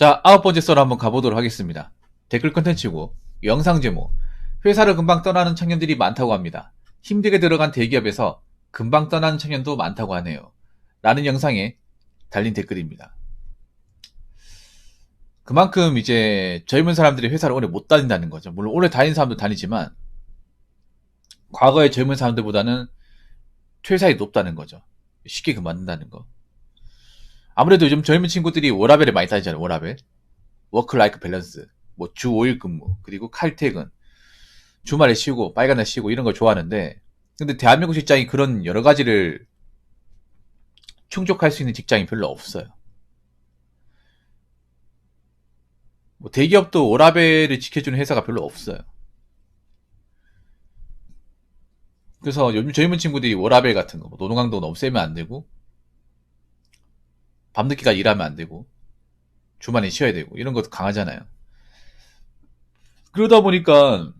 자, 9번째 썰 한번 가보도록 하겠습니다. 댓글 컨텐츠고, 영상 제목, 회사를 금방 떠나는 청년들이 많다고 합니다. 힘들게 들어간 대기업에서 금방 떠나는 청년도 많다고 하네요. 라는 영상에 달린 댓글입니다. 그만큼 이제 젊은 사람들이 회사를 오래 못 다닌다는 거죠. 물론 오래 다닌 사람도 다니지만, 과거의 젊은 사람들보다는 퇴사율이 높다는 거죠. 쉽게 그만둔다는 거. 아무래도 요즘 젊은 친구들이 워라밸을 많이 다니잖아요. 워라밸. 워크 라이프 밸런스. 뭐 주 5일 근무, 그리고 칼퇴근, 주말에 쉬고, 빨간 날 쉬고 이런 걸 좋아하는데, 근데 대한민국 직장이 그런 여러 가지를 충족할 수 있는 직장이 별로 없어요. 뭐 대기업도 워라밸을 지켜주는 회사가 별로 없어요. 그래서 요즘 젊은 친구들이 워라밸 같은 거, 뭐 노동강도 너무 세면 안 되고, 밤늦게까지 일하면 안 되고, 주말에 쉬어야 되고, 이런 것도 강하잖아요. 그러다 보니까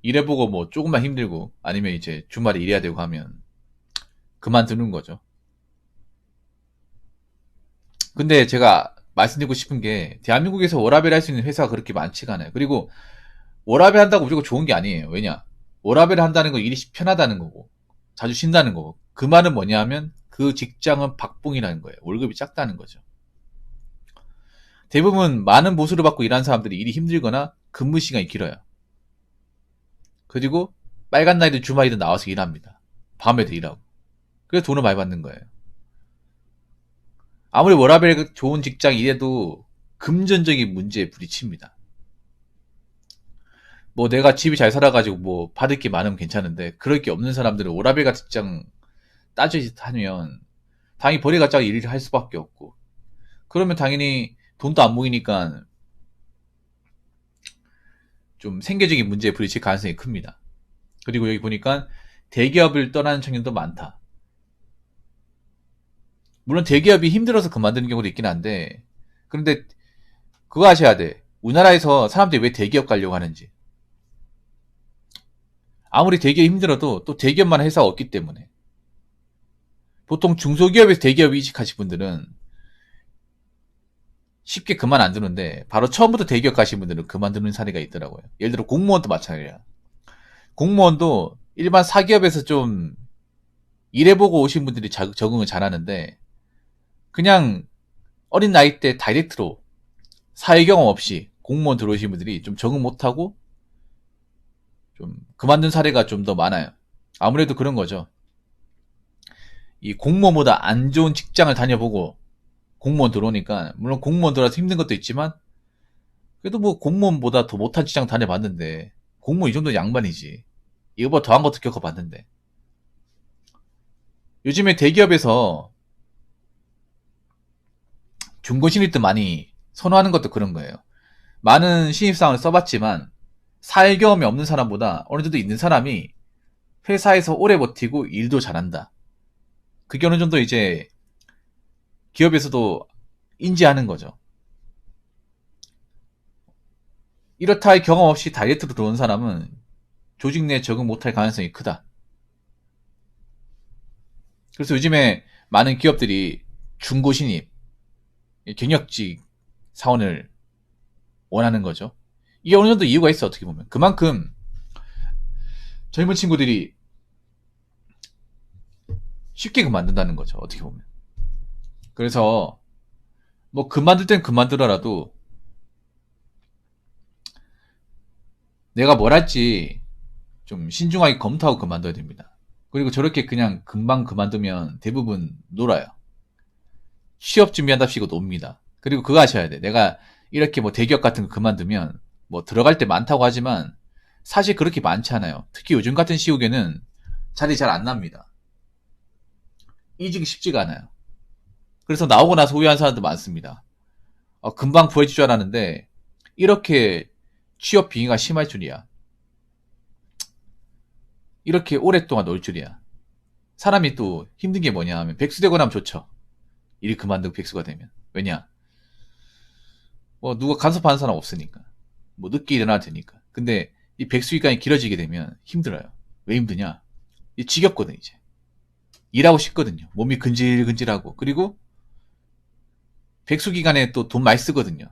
일해보고 뭐 조금만 힘들고, 아니면 이제 주말에 일해야 되고 하면 그만두는 거죠. 근데 제가 말씀드리고 싶은 게, 대한민국에서 워라밸 할 수 있는 회사가 그렇게 많지가 않아요. 그리고 워라밸 한다고 무조건 좋은 게 아니에요. 왜냐? 워라밸 한다는 건 일이 편하다는 거고, 자주 쉰다는 거고, 그 말은 뭐냐 하면 그 직장은 박봉이라는 거예요. 월급이 작다는 거죠. 대부분 많은 보수를 받고 일하는 사람들이 일이 힘들거나 근무 시간이 길어요. 그리고 빨간 날이든 주말이든 나와서 일합니다. 밤에도 일하고. 그래서 돈을 많이 받는 거예요. 아무리 워라밸 좋은 직장이라도 금전적인 문제에 부딪힙니다. 뭐 내가 집이 잘 살아가지고 뭐 받을 게 많으면 괜찮은데, 그럴 게 없는 사람들은 워라밸 같은 직장 따지하면 당연히 버려가지고 일을 할 수밖에 없고, 그러면 당연히 돈도 안 모이니까 좀 생계적인 문제에 부딪힐 가능성이 큽니다. 그리고 여기 보니까 대기업을 떠나는 청년도 많다. 물론 대기업이 힘들어서 그만두는 경우도 있긴 한데, 그런데 그거 아셔야 돼. 우리나라에서 사람들이 왜 대기업 가려고 하는지. 아무리 대기업이 힘들어도 또 대기업만 회사가 없기 때문에. 보통 중소기업에서 대기업 이직하신 분들은 쉽게 그만 안 두는데, 바로 처음부터 대기업 가신 분들은 그만두는 사례가 있더라고요. 예를 들어 공무원도 마찬가지야. 공무원도 일반 사기업에서 좀 일해보고 오신 분들이 적응을 잘하는데, 그냥 어린 나이 때 다이렉트로 사회 경험 없이 공무원 들어오신 분들이 좀 적응 못하고 좀 그만둔 사례가 좀 더 많아요. 아무래도 그런 거죠. 이 공무원보다 안 좋은 직장을 다녀보고 공무원 들어오니까, 물론 공무원 들어와서 힘든 것도 있지만, 그래도 뭐 공무원보다 더 못한 직장 다녀봤는데, 공무원 이 정도 양반이지. 이거보다 더한 것도 겪어봤는데. 요즘에 대기업에서 중고 신입들 많이 선호하는 것도 그런 거예요. 많은 신입사원을 써봤지만 사회 경험이 없는 사람보다 어느 정도 있는 사람이 회사에서 오래 버티고 일도 잘한다. 그게 어느 정도 이제 기업에서도 인지하는 거죠. 이렇다 할 경험 없이 다이렉트로 들어온 사람은 조직 내에 적응 못할 가능성이 크다. 그래서 요즘에 많은 기업들이 중고 신입, 경력직 사원을 원하는 거죠. 이게 어느 정도 이유가 있어, 어떻게 보면. 그만큼 젊은 친구들이 쉽게 그만둔다는 거죠, 어떻게 보면. 그래서 뭐 그만둘 땐 그만두더라도 내가 뭘 할지 좀 신중하게 검토하고 그만둬야 됩니다. 그리고 저렇게 그냥 금방 그만두면 대부분 놀아요. 취업 준비한답시고 놉니다. 그리고 그거 하셔야 돼. 내가 이렇게 뭐 대기업 같은 거 그만두면 뭐 들어갈 때 많다고 하지만 사실 그렇게 많지 않아요. 특히 요즘 같은 시국에는 자리 잘 안 납니다. 이직이 쉽지가 않아요. 그래서 나오고 나서 후회한 사람도 많습니다. 금방 구해질 줄 알았는데 이렇게 취업 빙의가 심할 줄이야. 이렇게 오랫동안 놀 줄이야. 사람이 또 힘든 게 뭐냐 하면 백수되고 나면 좋죠. 일 그만두고 백수가 되면. 왜냐? 뭐 누가 간섭하는 사람 없으니까. 뭐 늦게 일어나도 되니까. 근데 이 백수 기간이 길어지게 되면 힘들어요. 왜 힘드냐? 이 지겹거든 이제. 일하고 싶거든요. 몸이 근질근질하고. 그리고 백수 기간에 또 돈 많이 쓰거든요.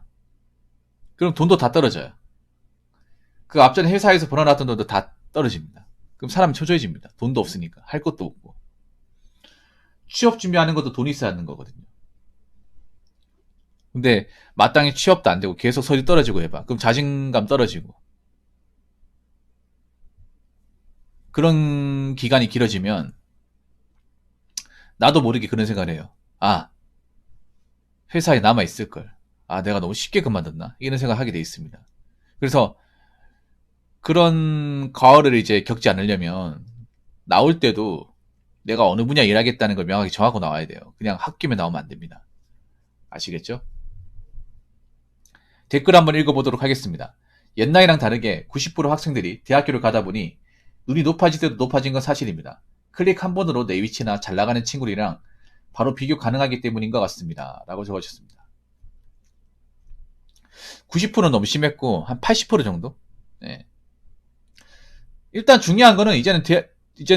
그럼 돈도 다 떨어져요. 그 앞전에 회사에서 벌어놨던 돈도 다 떨어집니다. 그럼 사람이 초조해집니다. 돈도 없으니까. 할 것도 없고. 취업 준비하는 것도 돈이 있어야 하는 거거든요. 근데 마땅히 취업도 안 되고 계속 서류 떨어지고 해봐. 그럼 자신감 떨어지고. 그런 기간이 길어지면 나도 모르게 그런 생각을 해요. 아, 회사에 남아있을걸. 아, 내가 너무 쉽게 그만뒀나? 이런 생각을 하게 돼 있습니다. 그래서 그런 과오를 이제 겪지 않으려면 나올 때도 내가 어느 분야 일하겠다는 걸 명확히 정하고 나와야 돼요. 그냥 학교에 나오면 안 됩니다. 아시겠죠? 댓글 한번 읽어보도록 하겠습니다. 옛날이랑 다르게 90% 학생들이 대학교를 가다 보니 눈이 높아질 때도 높아진 건 사실입니다. 클릭 한 번으로 내 위치나 잘 나가는 친구들이랑 바로 비교 가능하기 때문인 것 같습니다. 라고 적어주셨습니다. 90%는 너무 심했고 한 80% 정도? 네. 일단 중요한 거는 이제는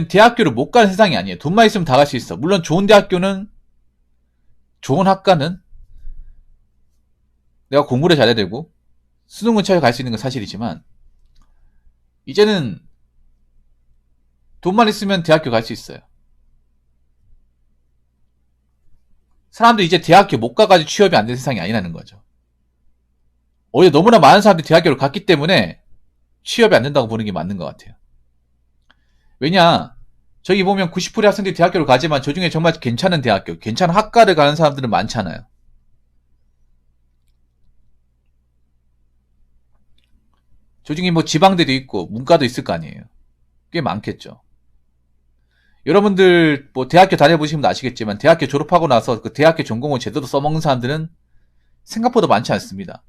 대학교를 못 가는 세상이 아니에요. 돈만 있으면 다 갈 수 있어. 물론 좋은 대학교는, 좋은 학과는 내가 공부를 잘해야 되고 수능 근처에 갈 수 있는 건 사실이지만 이제는 돈만 있으면 대학교 갈 수 있어요. 사람들이 이제 대학교 못 가가지고 취업이 안 된 세상이 아니라는 거죠. 오히려 너무나 많은 사람들이 대학교를 갔기 때문에 취업이 안 된다고 보는 게 맞는 것 같아요. 왜냐, 저기 보면 90%의 학생들이 대학교를 가지만 저 중에 정말 괜찮은 대학교, 괜찮은 학과를 가는 사람들은 많잖아요. 저 중에 뭐 지방대도 있고 문과도 있을 거 아니에요. 꽤 많겠죠. 여러분들 뭐 대학교 다녀보시면 아시겠지만 대학교 졸업하고 나서 그 대학교 전공을 제대로 써먹는 사람들은 생각보다 많지 않습니다.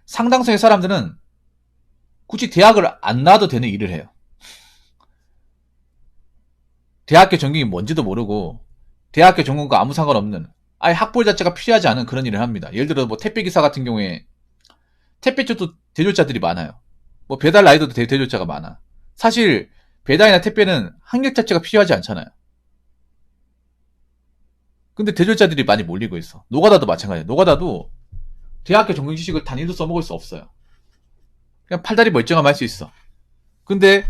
상당수의 사람들은 굳이 대학을 안 나와도 되는 일을 해요. 대학교 전공이 뭔지도 모르고 대학교 전공과 아무 상관없는 아예 학벌 자체가 필요하지 않은 그런 일을 합니다. 예를 들어 뭐 택배기사 같은 경우에 택배 쪽도 대졸자들이 많아요. 뭐 배달 라이더도 대졸자가 많아. 사실 배달이나 택배는 학력 자체가 필요하지 않잖아요. 근데 대졸자들이 많이 몰리고 있어. 노가다도 마찬가지예요. 노가다도 대학교 전공 지식을 단위로 써먹을 수 없어요. 그냥 팔다리 멀쩡하면 할 수 있어. 근데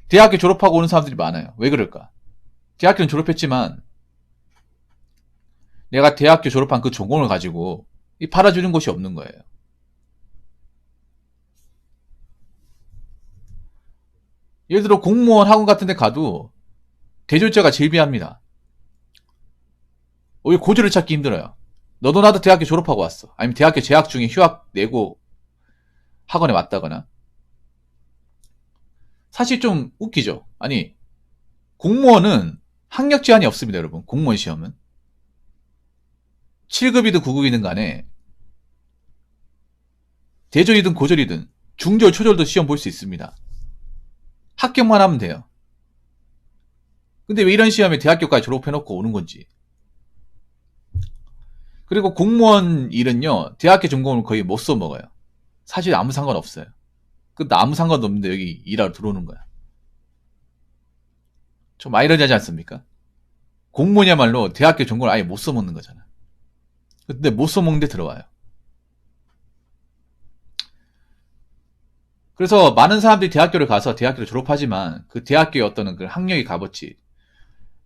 대학교 졸업하고 오는 사람들이 많아요. 왜 그럴까? 대학교는 졸업했지만 내가 대학교 졸업한 그 전공을 가지고 팔아주는 곳이 없는 거예요. 예를 들어 공무원 학원 같은 데 가도 대졸자가 제일 비합니다. 오히려 고졸을 찾기 힘들어요. 너도 나도 대학교 졸업하고 왔어. 아니면 대학교 재학 중에 휴학 내고 학원에 왔다거나. 사실 좀 웃기죠. 아니, 공무원은 학력 제한이 없습니다, 여러분. 공무원 시험은. 7급이든 9급이든 간에 대졸이든 고졸이든 중졸, 초졸도 시험 볼 수 있습니다. 합격만 하면 돼요. 근데 왜 이런 시험에 대학교까지 졸업해놓고 오는 건지. 그리고 공무원 일은요, 대학교 전공을 거의 못 써먹어요. 사실 아무 상관없어요. 근데 아무 상관도 없는데 여기 일하러 들어오는 거야. 좀 아이러니하지 않습니까? 공무원이야말로 대학교 전공을 아예 못 써먹는 거잖아. 근데 못 써먹는데 들어와요. 그래서 많은 사람들이 대학교를 가서 대학교를 졸업하지만 그 대학교의 어떤 그 학력의 값어치,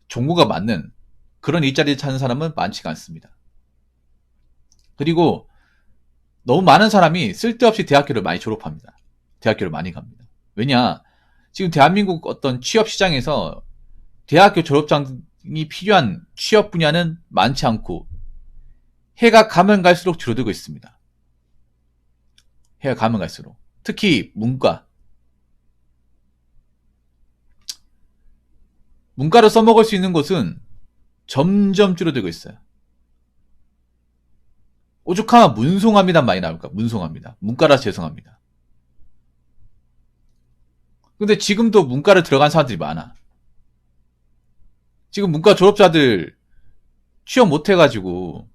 종구가 맞는 그런 일자리를 찾는 사람은 많지가 않습니다. 그리고 너무 많은 사람이 쓸데없이 대학교를 많이 졸업합니다. 대학교를 많이 갑니다. 왜냐? 지금 대한민국 어떤 취업 시장에서 대학교 졸업장이 필요한 취업 분야는 많지 않고 해가 가면 갈수록 줄어들고 있습니다. 해가 가면 갈수록. 특히 문과. 문과를 써먹을 수 있는 곳은 점점 줄어들고 있어요. 오죽하면 문송합니다 많이 나올까? 문송합니다. 문과라서 죄송합니다. 근데 지금도 문과를 들어간 사람들이 많아. 지금 문과 졸업자들 취업 못해가지고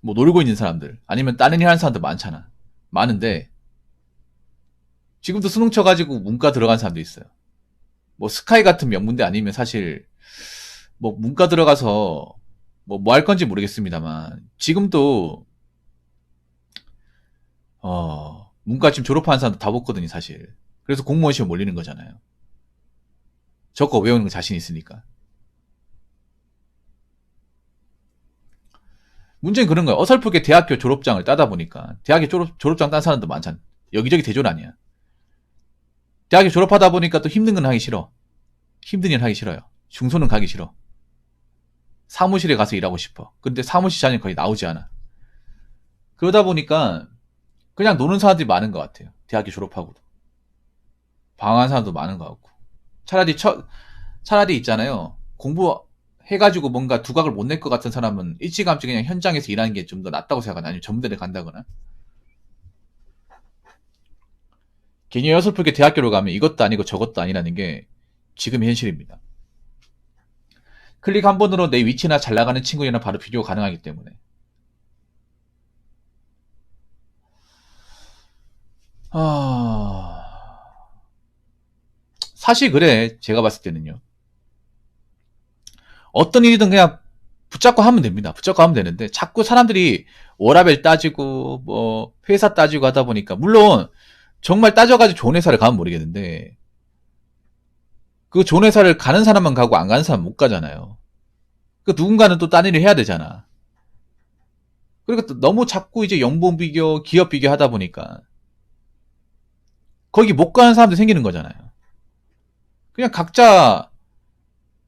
뭐 놀고 있는 사람들 아니면 다른 일 하는 사람들 많잖아. 많은데 지금도 수능 쳐가지고 문과 들어간 사람도 있어요. 뭐 스카이 같은 명문대 아니면 사실 뭐 문과 들어가서 뭐 할 건지 모르겠습니다만, 지금도, 문과쯤 졸업한 사람도 다 붙거든요, 사실. 그래서 공무원 시험 몰리는 거잖아요. 저거 외우는 거 자신 있으니까. 문제는 그런 거야. 어설프게 대학교 졸업장을 따다 보니까, 대학교 졸업장 딴 사람도 많잖아. 여기저기 대졸 아니야. 대학교 졸업하다 보니까 또 힘든 건 하기 싫어. 힘든 일 하기 싫어요. 중소는 가기 싫어. 사무실에 가서 일하고 싶어. 근데 사무실 자리는 거의 나오지 않아. 그러다 보니까 그냥 노는 사람들이 많은 것 같아요. 대학교 졸업하고도. 방황한 사람도 많은 것 같고. 차라리 있잖아요. 공부해가지고 뭔가 두각을 못 낼 것 같은 사람은 일찌감치 그냥 현장에서 일하는 게 좀 더 낫다고 생각하나, 아니면 전문대를 간다거나. 괜히 어설프게 대학교로 가면 이것도 아니고 저것도 아니라는 게 지금의 현실입니다. 클릭 한 번으로 내 위치나 잘 나가는 친구들이랑 바로 비교가 가능하기 때문에. 사실 그래. 제가 봤을 때는요. 어떤 일이든 그냥 붙잡고 하면 됩니다. 붙잡고 하면 되는데 자꾸 사람들이 워라밸 따지고 뭐 회사 따지고 하다 보니까, 물론 정말 따져가지고 좋은 회사를 가면 모르겠는데, 그 좋은 회사를 가는 사람만 가고 안 가는 사람은 못 가잖아요. 그 누군가는 또 딴 일을 해야 되잖아. 그러니까 또 너무 자꾸 이제 연봉 비교, 기업 비교 하다 보니까 거기 못 가는 사람들 생기는 거잖아요. 그냥 각자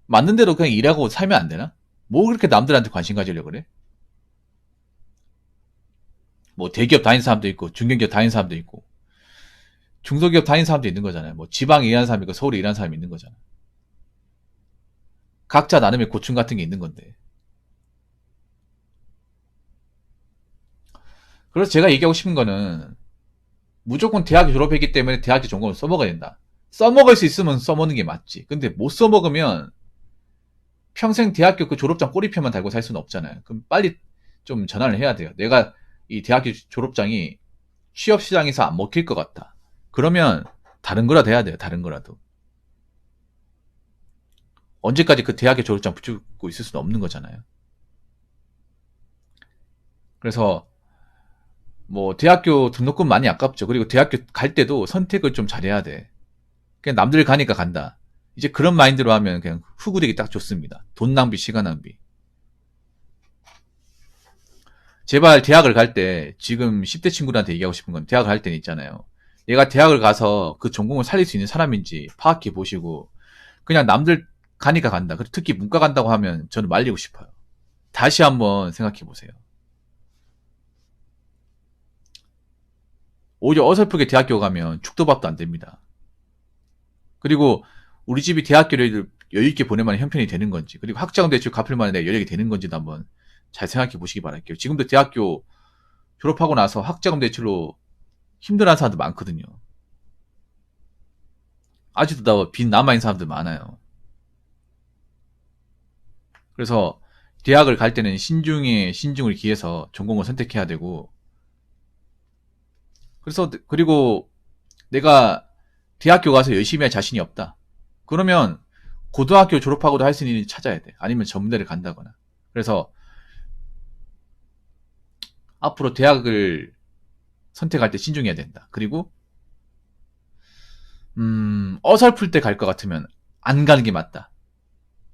맞는 대로 그냥 일하고 살면 안 되나? 뭐 그렇게 남들한테 관심 가지려고 그래? 뭐 대기업 다니는 사람도 있고 중견기업 다니는 사람도 있고 중소기업 다니는 사람도 있는 거잖아요. 뭐 지방에 일하는 사람이 있고 서울에 일하는 사람이 있는 거잖아. 각자 나름의 고충 같은 게 있는 건데. 그래서 제가 얘기하고 싶은 거는, 무조건 대학교 졸업했기 때문에 대학교 전공을 써먹어야 된다. 써먹을 수 있으면 써먹는 게 맞지. 근데 못 써먹으면 평생 대학교 그 졸업장 꼬리표만 달고 살 수는 없잖아요. 그럼 빨리 좀 전환을 해야 돼요. 내가 이 대학교 졸업장이 취업시장에서 안 먹힐 것 같다. 그러면 다른 거라도 해야 돼요. 다른 거라도. 언제까지 그 대학교 졸업장 붙이고 있을 수는 없는 거잖아요. 그래서 뭐 대학교 등록금 많이 아깝죠. 그리고 대학교 갈 때도 선택을 좀 잘해야 돼. 그냥 남들 가니까 간다. 이제 그런 마인드로 하면 그냥 후구되기 딱 좋습니다. 돈 낭비, 시간 낭비. 제발 대학을 갈 때, 지금 10대 친구들한테 얘기하고 싶은 건, 대학을 갈 때는 있잖아요. 얘가 대학을 가서 그 전공을 살릴 수 있는 사람인지 파악해 보시고, 그냥 남들 가니까 간다. 그리고 특히 문과 간다고 하면 저는 말리고 싶어요. 다시 한번 생각해 보세요. 오히려 어설프게 대학교 가면 죽도밥도 안 됩니다. 그리고 우리 집이 대학교를 여유있게 보낼 만한 형편이 되는 건지, 그리고 학자금 대출 갚을 만한 내가 여력이 되는 건지도 한번 잘 생각해 보시기 바랄게요. 지금도 대학교 졸업하고 나서 학자금 대출로 힘들어하는 사람들 많거든요. 아직도 빚 남아있는 사람들 많아요. 그래서 대학을 갈 때는 신중에 신중을 기해서 전공을 선택해야 되고, 그리고 내가 대학교 가서 열심히 할 자신이 없다. 그러면 고등학교 졸업하고도 할 수 있는 일을 찾아야 돼. 아니면 전문대를 간다거나. 그래서 앞으로 대학을 선택할 때 신중해야 된다. 그리고 어설플 때 갈 것 같으면 안 가는 게 맞다.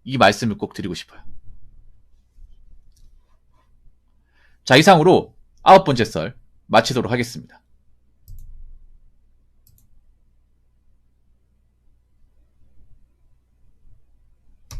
이 말씀을 꼭 드리고 싶어요. 자, 이상으로 9번째 썰 마치도록 하겠습니다.